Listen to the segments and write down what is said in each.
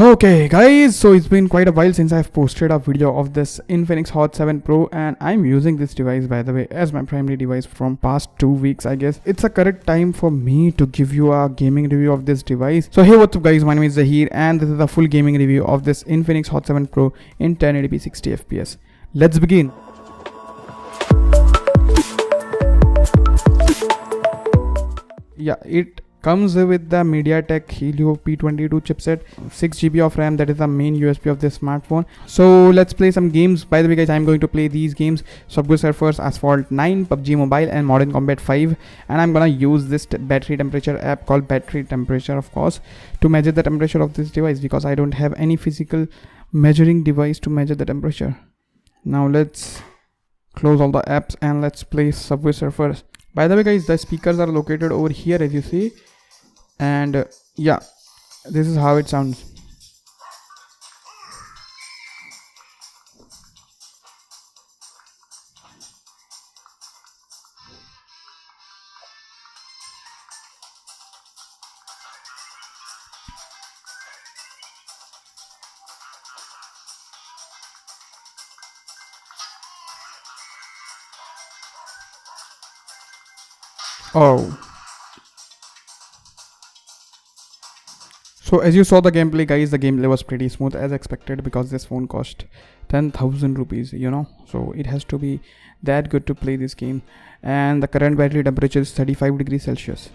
Okay guys, so it's been quite a while since I've posted a video of this Infinix Hot 7 Pro, and I'm using this device, by the way, as my primary device from past 2 weeks, I guess. It's a correct time for me to give you a gaming review of this device. So hey, what's up guys, my name is Zahir and this is a full gaming review of this Infinix Hot 7 Pro in 1080p 60 fps. Let's begin. Yeah, it comes with the MediaTek Helio P22 chipset, 6GB of RAM. That is the main USP of this smartphone. So let's play some games. By the way guys, I'm going to play these games: Subway Surfers, Asphalt 9, PUBG Mobile and Modern Combat 5. And I'm gonna use this battery temperature app called Battery Temperature, of course, to measure the temperature of this device, because I don't have any physical measuring device to measure the temperature. Now let's close all the apps and let's play Subway Surfers. By the way guys, the speakers are located over here, as you see. And yeah, this is how it sounds. Oh, so as you saw the gameplay guys, the gameplay was pretty smooth as expected, because this phone cost 10,000 rupees, so it has to be that good to play this game. And the current battery temperature is 35 degrees Celsius.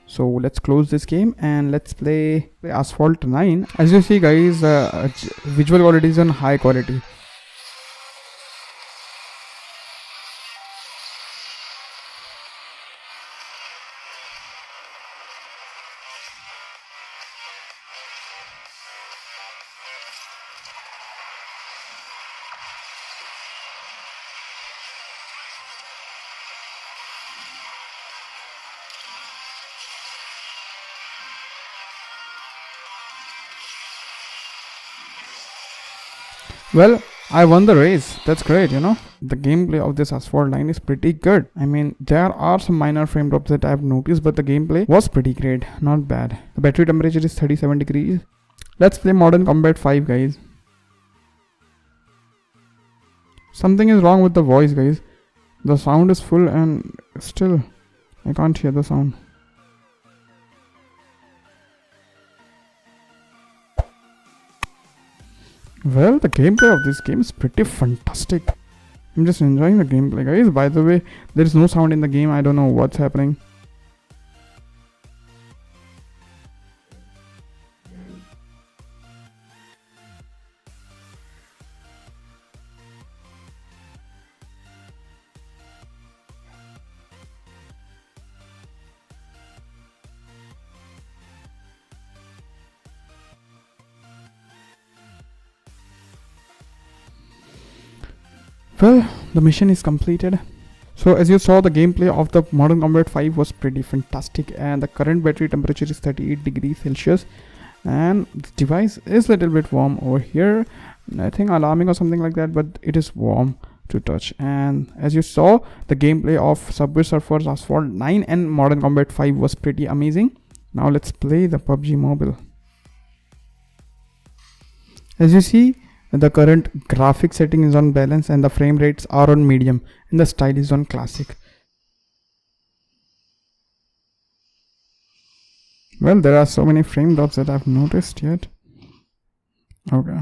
So let's close this game and let's play Asphalt 9. As you see guys, visual quality is on high quality. Well, I won the race. That's great, The gameplay of this Asphalt 9 is pretty good. I mean, there are some minor frame drops that I've noticed, but the gameplay was pretty great. Not bad. The battery temperature is 37 degrees. Let's play Modern Combat 5, guys. Something is wrong with the voice, guys. The sound is full and still I can't hear the sound. Well, the gameplay of this game is pretty fantastic. I'm just enjoying the gameplay, guys. By the way, there is no sound in the game. I don't know what's happening. Well, the mission is completed. So as you saw, the gameplay of the Modern Combat 5 was pretty fantastic, and the current battery temperature is 38 degrees Celsius, and the device is a little bit warm over here. Nothing alarming or something like that, but it is warm to touch. And as you saw, the gameplay of Subway Surfers, Asphalt 9 and Modern Combat 5 was pretty amazing. Now let's play the PUBG Mobile. As you see, the current graphic setting is on balance and the frame rates are on medium and the style is on classic. Well, there are so many frame drops that I've noticed yet. Okay.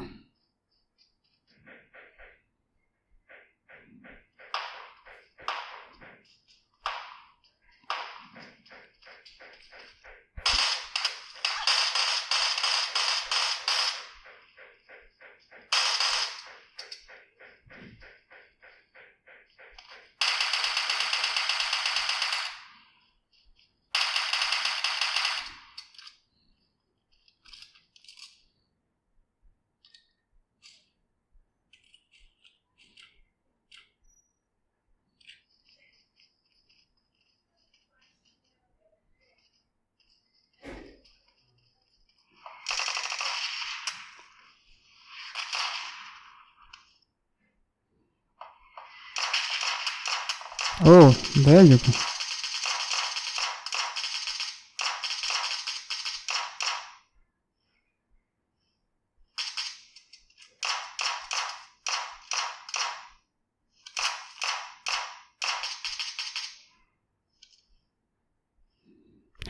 Oh, there you go.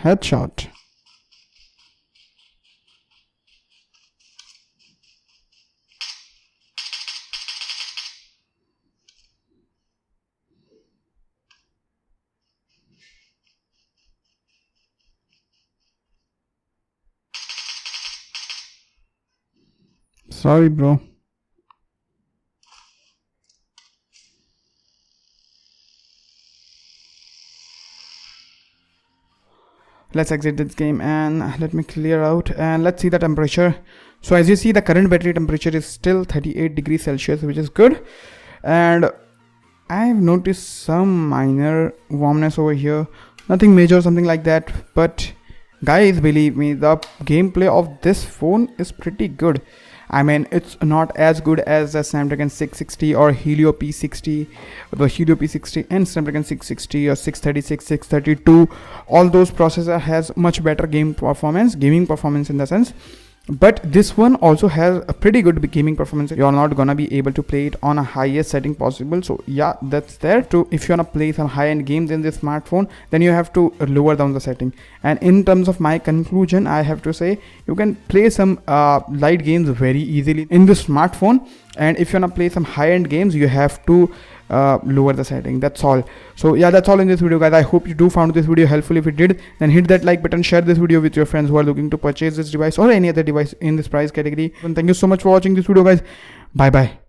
Headshot. Sorry, bro. Let's exit this game and let me clear out and let's see the temperature. So as you see, the current battery temperature is still 38 degrees Celsius, which is good. And I've noticed some minor warmness over here, nothing major, something like that. But guys, believe me, the gameplay of this phone is pretty good. I mean, it's not as good as the Snapdragon 660 or Helio P60, the Helio P60 and Snapdragon 660 or 636, 632. All those processor has much better gaming performance in the sense. But this one also has a pretty good gaming performance. You're not gonna be able to play it on a highest setting possible. So yeah, that's there. To if you wanna play some high-end games in this smartphone, then you have to lower down the setting. And in terms of my conclusion, I have to say you can play some light games very easily in this smartphone. And if you wanna play some high-end games, you have to lower the setting. That's all. So yeah, that's all in this video, guys. I hope you do found this video helpful. If you did, then hit that like button, share this video with your friends who are looking to purchase this device or any other device in this price category. And thank you so much for watching this video, guys. Bye bye.